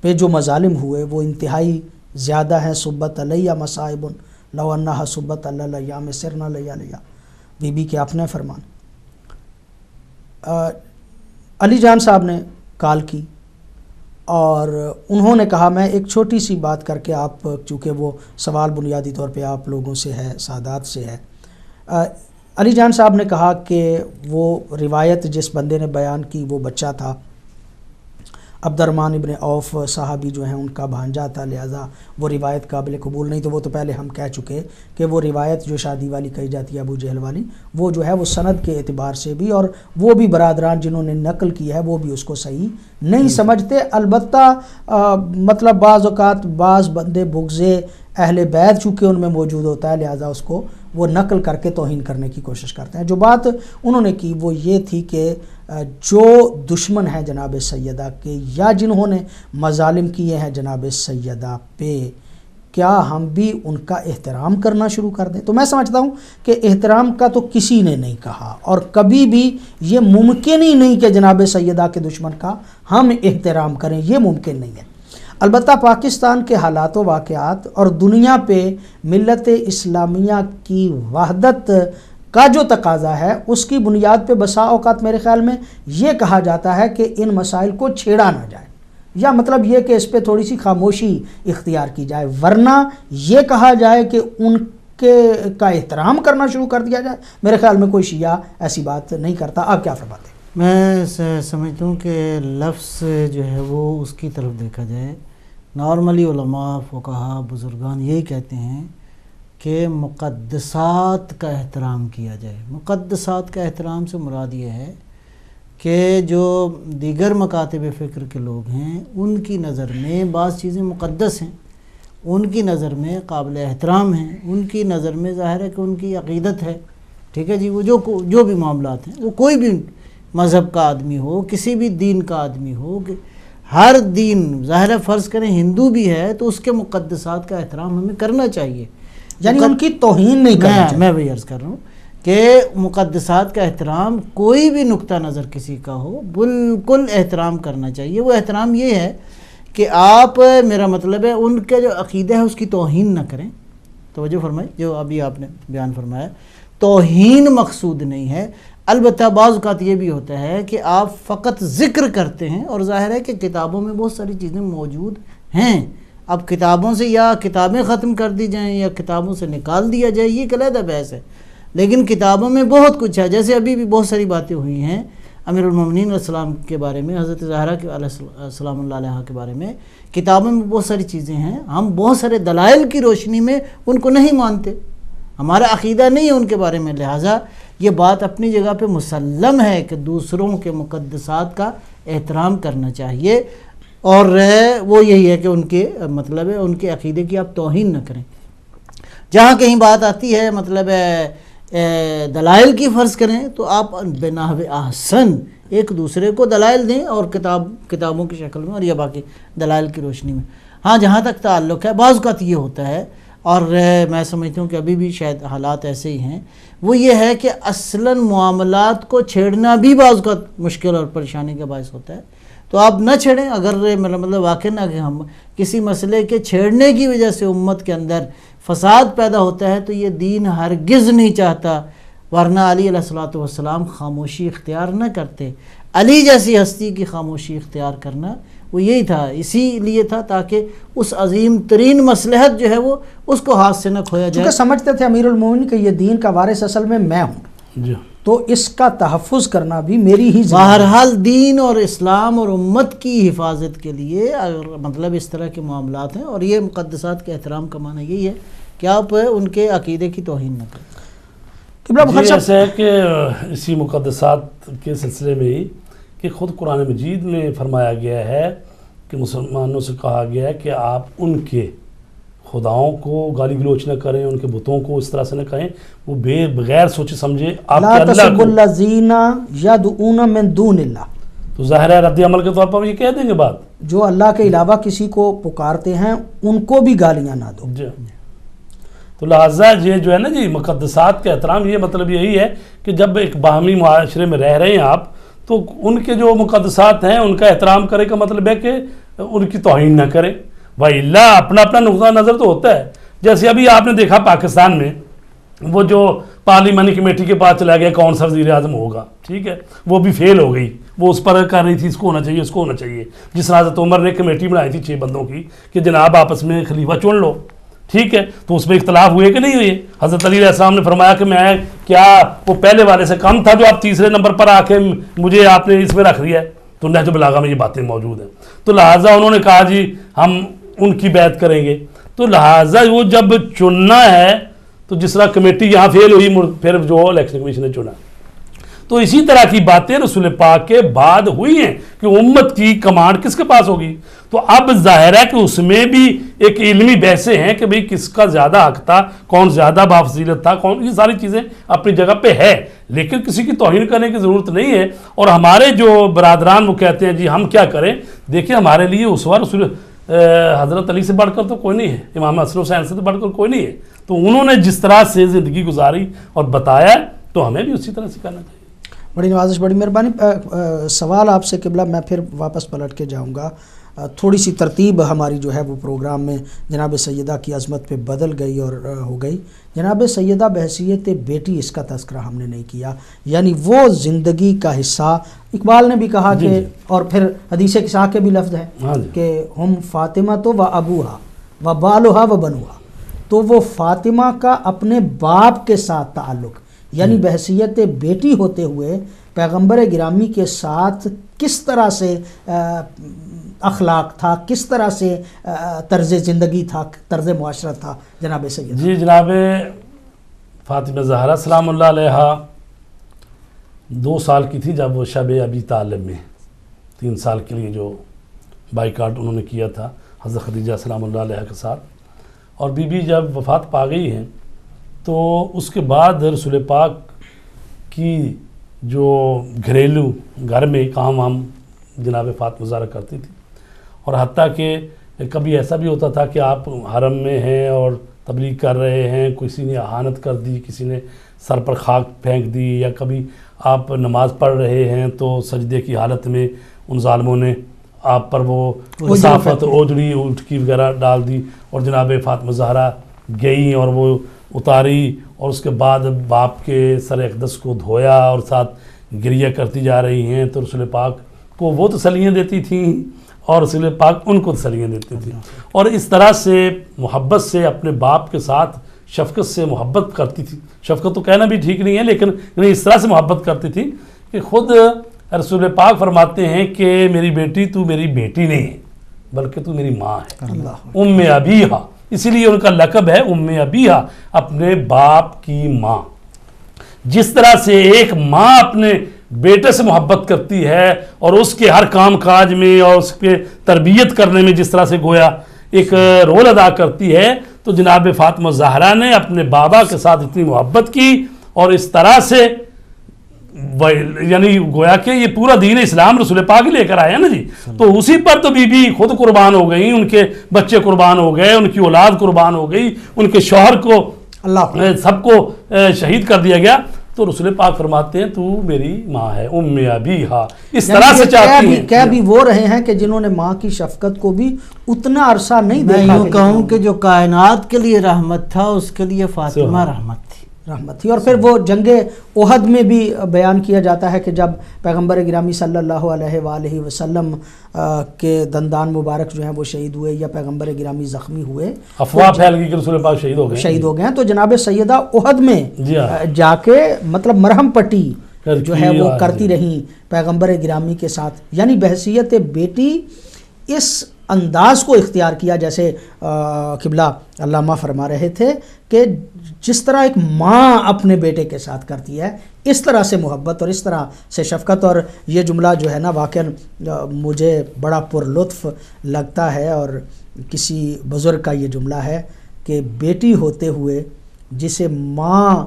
پہ جو مظالم ہوئے وہ انتہائی زیادہ ہیں. صبت علیہ مصائب لو انہا صبت اللہ لیام سرنا لیا لیا, بی بی کے اپنے فرمان. علی جان صاحب نے کال کی اور انہوں نے کہا میں ایک چھوٹی سی بات کر کے, آپ چونکہ وہ سوال بنیادی طور پہ آپ لوگوں سے ہے, سادات سے ہے. علی جان صاحب نے کہا کہ وہ روایت جس بندے نے بیان کی وہ بچہ تھا, عبد الرحمن ابن عوف صحابی جو ہیں ان کا بھانجا تھا, لہذا وہ روایت قابل قبول نہیں. تو وہ تو پہلے ہم کہہ چکے کہ وہ روایت جو شادی والی کہی جاتی ہے ابو جہل والی, وہ جو ہے وہ سند کے اعتبار سے بھی اور وہ بھی برادران جنہوں نے نقل کی ہے وہ بھی اس کو صحیح نہیں سمجھتے. البتہ مطلب بعض اوقات بعض بندے بغضے اہل بیت چونکہ ان میں موجود ہوتا ہے, لہذا اس کو وہ نقل کر کے توہین کرنے کی کوشش کرتے ہیں. جو بات انہوں نے کی وہ یہ تھی کہ جو دشمن ہیں جناب سیدہ کے یا جنہوں نے مظالم کیے ہیں جناب سیدہ پہ, کیا ہم بھی ان کا احترام کرنا شروع کر دیں؟ تو میں سمجھتا ہوں کہ احترام کا تو کسی نے نہیں کہا اور کبھی بھی یہ ممکن ہی نہیں کہ جناب سیدہ کے دشمن کا ہم احترام کریں, یہ ممکن نہیں ہے. البتہ پاکستان کے حالات و واقعات اور دنیا پہ ملت اسلامیہ کی وحدت کا جو تقاضا ہے اس کی بنیاد پہ بسا اوقات میرے خیال میں یہ کہا جاتا ہے کہ ان مسائل کو چھیڑا نہ جائے, یا مطلب یہ کہ اس پہ تھوڑی سی خاموشی اختیار کی جائے, ورنہ یہ کہا جائے کہ ان کا احترام کرنا شروع کر دیا جائے. میرے خیال میں کوئی شیعہ ایسی بات نہیں کرتا. آپ کیا فرماتے ہیں؟ میں سمجھتا ہوں کہ لفظ جو ہے وہ اس کی طرف دیکھا جائے. نارملی علماء فقہا بزرگان یہی کہتے ہیں کہ مقدسات کا احترام کیا جائے. مقدسات کا احترام سے مراد یہ ہے کہ جو دیگر مکاتب فکر کے لوگ ہیں ان کی نظر میں بعض چیزیں مقدس ہیں, ان کی نظر میں قابل احترام ہیں, ان کی نظر میں ظاہر ہے کہ ان کی عقیدت ہے. ٹھیک ہے جی, وہ جو بھی معاملات ہیں, وہ کوئی بھی مذہب کا آدمی ہو, کسی بھی دین کا آدمی ہو, کہ ہر دین ظاہر ہے فرض کریں ہندو بھی ہے تو اس کے مقدسات کا احترام ہمیں کرنا چاہیے, یعنی ان کی توہین نہیں کرنا چاہیے. میں وہی عرض کر رہا ہوں کہ مقدسات کا احترام کوئی بھی نقطہ نظر کسی کا ہو بالکل احترام کرنا چاہیے. وہ احترام یہ ہے کہ آپ, میرا مطلب ہے ان کا جو عقیدہ ہے اس کی توہین نہ کریں. توجہ فرمائیں, جو ابھی آپ نے بیان فرمایا توہین مقصود نہیں ہے. البتہ بعض اوقات یہ بھی ہوتا ہے کہ آپ فقط ذکر کرتے ہیں اور ظاہر ہے کہ کتابوں میں بہت ساری چیزیں موجود ہیں. اب کتابوں سے یا کتابیں ختم کر دی جائیں یا کتابوں سے نکال دیا جائے, یہ علیحدہ بحث ہے, لیکن کتابوں میں بہت کچھ ہے. جیسے ابھی بھی بہت ساری باتیں ہوئی ہیں امیر المومنین علیہ السلام کے بارے میں, حضرت زہرا کے السلام اللہ علیہ کے بارے میں کتابوں میں بہت ساری چیزیں ہیں. ہم بہت سارے دلائل کی روشنی میں ان کو نہیں مانتے, ہمارا عقیدہ نہیں ہے ان کے بارے میں. لہٰذا یہ بات اپنی جگہ پہ مسلم ہے کہ دوسروں کے مقدسات کا احترام کرنا چاہیے, اور وہ یہی ہے کہ ان کے مطلب ہے ان کے عقیدے کی آپ توہین نہ کریں. جہاں کہیں بات آتی ہے مطلب دلائل کی فرض کریں تو آپ بنحو احسن ایک دوسرے کو دلائل دیں اور کتابوں کی شکل میں اور یا باقی دلائل کی روشنی میں. ہاں جہاں تک تعلق ہے بعض اوقات یہ ہوتا ہے, اور میں سمجھتا ہوں کہ ابھی بھی شاید حالات ایسے ہی ہیں, وہ یہ ہے کہ اصلاً معاملات کو چھیڑنا بھی بعض اوقات مشکل اور پریشانی کا باعث ہوتا ہے. تو آپ نہ چھیڑیں. اگر مطلب واقع نہ کہ ہم کسی مسئلے کے چھیڑنے کی وجہ سے امت کے اندر فساد پیدا ہوتا ہے تو یہ دین ہرگز نہیں چاہتا, ورنہ علی علیہ الصلوۃ والسلام خاموشی اختیار نہ کرتے. علی جیسی ہستی کی خاموشی اختیار کرنا وہ یہی تھا, اسی لیے تھا تاکہ اس عظیم ترین مصلحت جو ہے وہ اس کو ہاتھ سے نہ کھویا جائے. کیونکہ سمجھتے تھے امیر المومنین کہ یہ دین کا وارث اصل میں ہوں, تو اس کا تحفظ کرنا بھی میری ہی ذمہ ہے. بہرحال دین اور اسلام اور امت کی حفاظت کے لیے مطلب اس طرح کے معاملات ہیں, اور یہ مقدسات کے احترام کا معنی یہی ہے کہ آپ ان کے عقیدے کی توہین نہ کریں. قبلہ جی بخیر ایسا ہے کہ اسی مقدسات کے سلسلے میں ہی کہ خود قرآن مجید میں فرمایا گیا ہے کہ مسلمانوں سے کہا گیا ہے کہ آپ ان کے خداؤں کو گالی گلوچ نہ کریں، ان کے بتوں کو اس طرح سے نہ کہیں، وہ بغیر سوچے سمجھے آپ لا کے اللہ تسبوا کو. الذین یدعون من دون اللہ، تو ظاہر ہے رد عمل کے طور پر یہ کہہ دیں گے بات. جو اللہ کے علاوہ کسی کو پکارتے ہیں ان کو بھی گالیاں نہ دو. جی تو لہٰذا یہ جو ہے نا جی مقدسات کا احترام، یہ مطلب یہی ہے کہ جب ایک باہمی معاشرے میں رہ رہے ہیں آپ، تو ان کے جو مقدسات ہیں ان کا احترام کرے کا مطلب ہے کہ ان کی توہین نہ کرے. وَإِلَّا اپنا اپنا نقطہ نظر تو ہوتا ہے. جیسے ابھی آپ نے دیکھا پاکستان میں وہ جو پارلیمانی کمیٹی کے پاس چلا گیا کون سا وزیر اعظم ہوگا، ٹھیک ہے، وہ بھی فیل ہو گئی. وہ اس پر کر رہی تھی اس کو ہونا چاہیے، اس کو ہونا چاہیے. جس طرح حضرت عمر نے کمیٹی بنائی تھی 6 بندوں کی کہ جناب آپس میں خلیفہ چن لو، ٹھیک ہے، تو اس میں اختلاف ہوئے کہ نہیں ہوئے. حضرت علی علیہ السلام نے فرمایا کہ میں کیا وہ پہلے والے سے کم تھا جو آپ تیسرے نمبر پر آ کے مجھے آپ نے اس میں رکھ دیا ہے. تو نہج البلاغہ میں یہ باتیں موجود ہیں. تو لہٰذا انہوں نے کہا جی ہم ان کی بیعت کریں گے. تو لہٰذا وہ جب چننا ہے تو جس طرح کمیٹی یہاں فیل ہوئی، پھر جو الیکشن کمیشن نے چنا. تو اسی طرح کی باتیں رسول پاک کے بعد ہوئی ہیں کہ امت کی کمانڈ کس کے پاس ہوگی. تو اب ظاہر ہے کہ اس میں بھی ایک علمی بحثیں ہیں کہ بھئی کس کا زیادہ حق تھا، کون زیادہ بافضیلت تھا، کون، یہ ساری چیزیں اپنی جگہ پہ ہے. لیکن کسی کی توہین کرنے کی ضرورت نہیں ہے. اور ہمارے جو برادران وہ کہتے ہیں جی ہم کیا کریں، دیکھیں ہمارے لیے اسوہ رسول حضرت علی سے بڑھ کر تو کوئی نہیں ہے، امام حسن حسین سے بڑھ کر کوئی نہیں ہے. تو انہوں نے جس طرح سے زندگی گزاری اور بتایا تو ہمیں بھی اسی طرح سے کرنا چاہیے. بڑی نوازش، بڑی مہربانی. سوال آپ سے قبلہ، میں پھر واپس پلٹ کے جاؤں گا. تھوڑی سی ترتیب ہماری جو ہے وہ پروگرام میں جناب سیدہ کی عظمت پہ بدل گئی اور ہو گئی. جناب سیدہ بحیثیت بیٹی اس کا تذکرہ ہم نے نہیں کیا، یعنی وہ زندگی کا حصہ. اقبال نے بھی کہا کہ اور پھر حدیث کسا کے بھی لفظ ہے کہ ہم فاطمہ تو و ابوہا و بالوہا و بنوہا. تو وہ فاطمہ کا اپنے باپ کے ساتھ تعلق، یعنی بحیثیت بیٹی ہوتے ہوئے پیغمبر گرامی کے ساتھ کس طرح سے اخلاق تھا، کس طرح سے طرز زندگی تھا، طرز معاشرت تھا جناب سیدہ. جی جناب فاطمہ زہرا سلام اللہ علیہا 2 سال کی تھی جب وہ شب ابی طالب میں 3 سال کے لیے جو بائیکاٹ انہوں نے کیا تھا حضرت خدیجہ سلام اللہ علیہا کے ساتھ. اور بی بی جب وفات پا گئی ہیں تو اس کے بعد رسول پاک کی جو گھریلو گھر میں کام ہم جناب فاطمہ زہرا کرتی تھی. اور حتیٰ کہ کبھی ایسا بھی ہوتا تھا کہ آپ حرم میں ہیں اور تبلیغ کر رہے ہیں، کسی نے اہانت کر دی، کسی نے سر پر خاک پھینک دی، یا کبھی آپ نماز پڑھ رہے ہیں تو سجدے کی حالت میں ان ظالموں نے آپ پر وہ کثافت، اوجڑی، الٹکی وغیرہ ڈال دی. اور جناب فاطمہ زہرا گئیں اور وہ اتاری، اور اس کے بعد باپ کے سر اقدس کو دھویا اور ساتھ گریہ کرتی جا رہی ہیں. تو رسول پاک کو وہ تسلیاں دیتی تھیں اور رسول پاک ان کو تسلیاں دیتی تھیں. اور اس طرح سے محبت سے اپنے باپ کے ساتھ شفقت سے محبت کرتی تھی. شفقت تو کہنا بھی ٹھیک نہیں ہے، لیکن اس طرح سے محبت کرتی تھی کہ خود رسول پاک فرماتے ہیں کہ میری بیٹی تو میری بیٹی نہیں ہے بلکہ تو میری ماں ہے. ام ابیہا، اسی لیے ان کا لقب ہے ام ابیہا، اپنے باپ کی ماں. جس طرح سے ایک ماں اپنے بیٹے سے محبت کرتی ہے اور اس کے ہر کام کاج میں اور اس کے تربیت کرنے میں جس طرح سے گویا ایک رول ادا کرتی ہے، تو جناب فاطمہ زہرا نے اپنے بابا کے ساتھ اتنی محبت کی اور اس طرح سے یعنی گویا کہ یہ پورا دین اسلام رسول پاک لے کر آئے ہیں نا جی. تو اسی پر تو بی بی خود قربان ہو گئی، ان کے بچے قربان ہو گئے، ان کی اولاد قربان ہو گئی، ان کے شوہر کو سب کو شہید کر دیا گیا. تو رسول پاک فرماتے ہیں تو میری ماں ہے ام ابیہا. اس طرح سے چاہتی ہیں. کہہ بھی وہ رہے ہیں کہ جنہوں نے ماں کی شفقت کو بھی اتنا عرصہ نہیں دیکھا. میں یوں کہوں کہ جو کائنات کے لیے رحمت تھا اس کے لیے فاطمہ رحمت تھی. اور پھر وہ جنگ احد میں بھی بیان کیا جاتا ہے کہ جب پیغمبر گرامی صلی اللہ علیہ وآلہ وسلم کے دندان مبارک جو ہیں وہ شہید ہوئے یا پیغمبر گرامی زخمی ہوئے، افواہ پھیل گئی کہ رسول پاک شہید ہو گئے تو جناب سیدہ احد میں جا کے مطلب مرہم پٹی جو ہے وہ کرتی رہیں پیغمبر گرامی کے ساتھ. یعنی بحیثیت بیٹی اس انداز کو اختیار کیا، جیسے قبلہ علامہ فرما رہے تھے کہ جس طرح ایک ماں اپنے بیٹے کے ساتھ کرتی ہے، اس طرح سے محبت اور اس طرح سے شفقت. اور یہ جملہ جو ہے نا واقعا مجھے بڑا پر لطف لگتا ہے، اور کسی بزرگ کا یہ جملہ ہے کہ بیٹی ہوتے ہوئے جسے ماں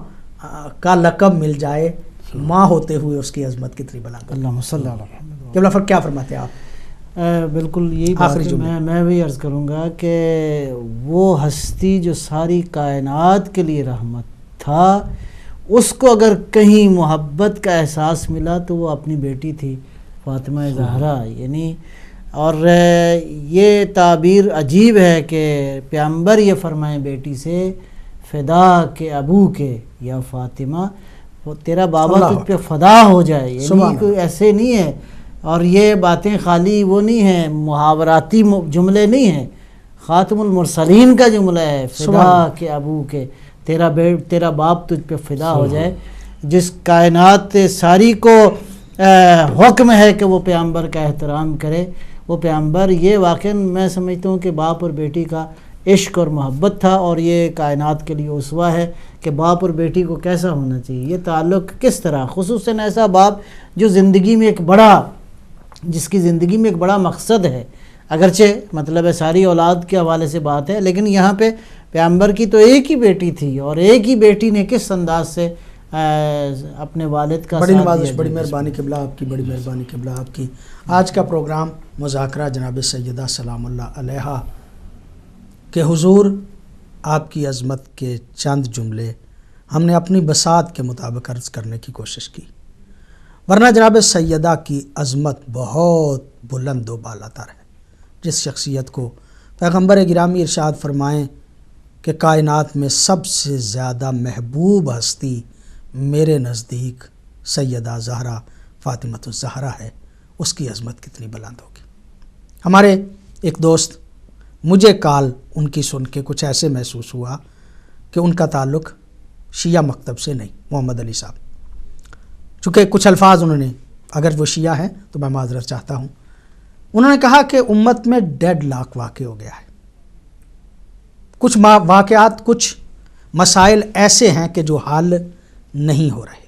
کا لقب مل جائے، ماں ہوتے ہوئے اس کی عظمت کتنی بلند. اللہم صلی اللہ علیہ وسلم. قبلہ کیا فرماتے ہیں آپ؟ بالکل یہی بات ہے. میں بھی عرض کروں گا کہ وہ ہستی جو ساری کائنات کے لیے رحمت تھا، اس کو اگر کہیں محبت کا احساس ملا تو وہ اپنی بیٹی تھی فاطمہ زہرا. یعنی اور یہ تعبیر عجیب ہے کہ پیغمبر یہ فرمائیں بیٹی سے، فدا کے ابو کے یا فاطمہ، تیرا بابا تجھ پہ فدا ہو جائے. یعنی کوئی ایسے نہیں ہے. اور یہ باتیں خالی وہ نہیں ہیں، محاوراتی جملے نہیں ہیں، خاتم المرسلین کا جملہ ہے، فدا کے ابو کے، تیرا باپ تجھ پہ فدا ہو جائے. جس کائنات ساری کو حکم ہے کہ وہ پیغمبر کا احترام کرے، وہ پیغمبر، یہ واقعاً میں سمجھتا ہوں کہ باپ اور بیٹی کا عشق اور محبت تھا، اور یہ کائنات کے لیے اسوہ ہے کہ باپ اور بیٹی کو کیسا ہونا چاہیے، یہ تعلق کس طرح، خصوصاً ایسا باپ جو زندگی میں جس کی زندگی میں ایک بڑا مقصد ہے. اگرچہ مطلب ہے ساری اولاد کے حوالے سے بات ہے، لیکن یہاں پہ پیغمبر کی تو ایک ہی بیٹی تھی، اور ایک ہی بیٹی نے کس انداز سے اپنے والد کا بڑی نوازش. بڑی مہربانی قبلہ آپ کی، بڑی مہربانی قبلہ آپ کی. آج کا پروگرام مذاکرہ جناب سیدہ سلام اللہ علیہا کہ حضور آپ کی عظمت کے چند جملے ہم نے اپنی بساط کے مطابق عرض کرنے کی کوشش کی، ورنہ جناب سیدہ کی عظمت بہت بلند و بالا تر ہے. جس شخصیت کو پیغمبر گرامی ارشاد فرمائیں کہ کائنات میں سب سے زیادہ محبوب ہستی میرے نزدیک سیدہ زہرا فاطمۃ الزہرا ہے، اس کی عظمت کتنی بلند ہوگی. ہمارے ایک دوست، مجھے کال ان کی سن کے کچھ ایسے محسوس ہوا کہ ان کا تعلق شیعہ مکتب سے نہیں، محمد علی صاحب، چونکہ کچھ الفاظ انہوں نے، اگر وہ شیعہ ہیں تو میں معذرت چاہتا ہوں، انہوں نے کہا کہ امت میں ڈیڈ لاک واقع ہو گیا ہے. کچھ واقعات، کچھ مسائل ایسے ہیں کہ جو حل نہیں ہو رہے.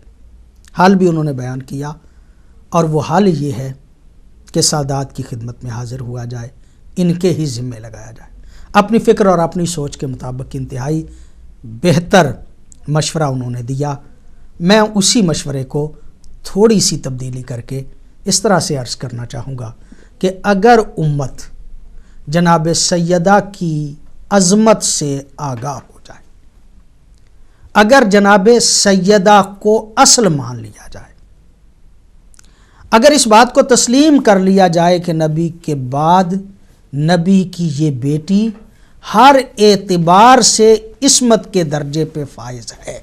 حل بھی انہوں نے بیان کیا، اور وہ حل یہ ہے کہ سادات کی خدمت میں حاضر ہوا جائے، ان کے ہی ذمے لگایا جائے. اپنی فکر اور اپنی سوچ کے مطابق انتہائی بہتر مشورہ انہوں نے دیا. میں اسی مشورے کو تھوڑی سی تبدیلی کر کے اس طرح سے عرض کرنا چاہوں گا کہ اگر امت جناب سیدہ کی عظمت سے آگاہ ہو جائے، اگر جناب سیدہ کو اصل مان لیا جائے، اگر اس بات کو تسلیم کر لیا جائے کہ نبی کے بعد نبی کی یہ بیٹی ہر اعتبار سے عصمت کے درجے پہ فائز ہے،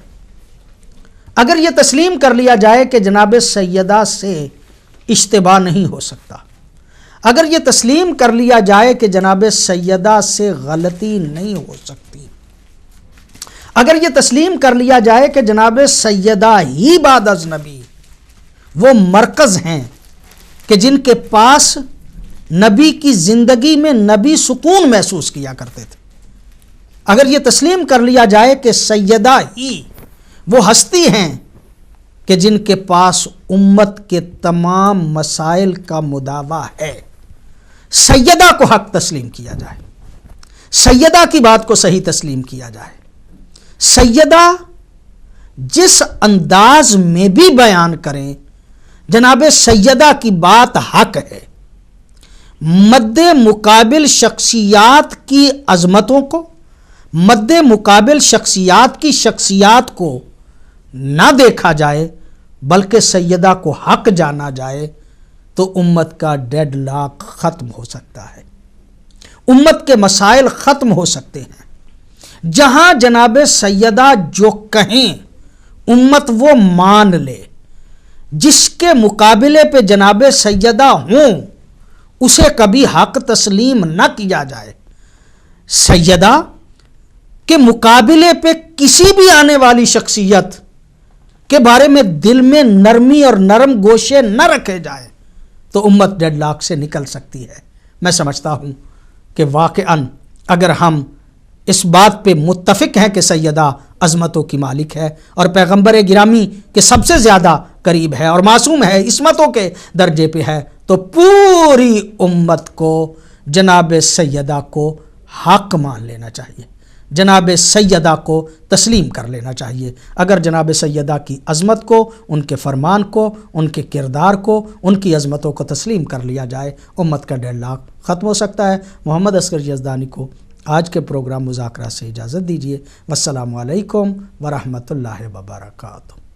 اگر یہ تسلیم کر لیا جائے کہ جناب سیدہ سے اشتباہ نہیں ہو سکتا، اگر یہ تسلیم کر لیا جائے کہ جناب سیدہ سے غلطی نہیں ہو سکتی، اگر یہ تسلیم کر لیا جائے کہ جناب سیدہ ہی بعد از نبی وہ مرکز ہیں کہ جن کے پاس نبی کی زندگی میں نبی سکون محسوس کیا کرتے تھے، اگر یہ تسلیم کر لیا جائے کہ سیدہ ہی وہ ہستی ہیں کہ جن کے پاس امت کے تمام مسائل کا مداوا ہے، سیدہ کو حق تسلیم کیا جائے، سیدہ کی بات کو صحیح تسلیم کیا جائے، سیدہ جس انداز میں بھی بیان کریں جناب سیدہ کی بات حق ہے، مد مقابل شخصیات کی عظمتوں کو، مد مقابل شخصیات کو نہ دیکھا جائے بلکہ سیدہ کو حق جانا جائے، تو امت کا ڈیڈ لاک ختم ہو سکتا ہے، امت کے مسائل ختم ہو سکتے ہیں. جہاں جناب سیدہ جو کہیں امت وہ مان لے، جس کے مقابلے پہ جناب سیدہ ہوں اسے کبھی حق تسلیم نہ کیا جائے. سیدہ کے مقابلے پہ کسی بھی آنے والی شخصیت کے بارے میں دل میں نرمی اور نرم گوشے نہ رکھے جائیں تو امت ڈیڈ لاک سے نکل سکتی ہے. میں سمجھتا ہوں کہ واقعاً اگر ہم اس بات پہ متفق ہیں کہ سیدہ عظمتوں کی مالک ہے اور پیغمبر گرامی کے سب سے زیادہ قریب ہے اور معصوم ہے، عصمتوں کے درجے پہ ہے، تو پوری امت کو جناب سیدہ کو حق مان لینا چاہیے، جناب سیدہ کو تسلیم کر لینا چاہیے۔ اگر جناب سیدہ کی عظمت کو، ان کے فرمان کو، ان کے کردار کو، ان کی عظمتوں کو تسلیم کر لیا جائے، امت کا ڈیڈ لاک ختم ہو سکتا ہے۔ محمد اصغر یزدانی کو آج کے پروگرام مذاکرہ سے اجازت دیجیے۔ والسلام علیکم ورحمۃ اللہ وبرکاتہ۔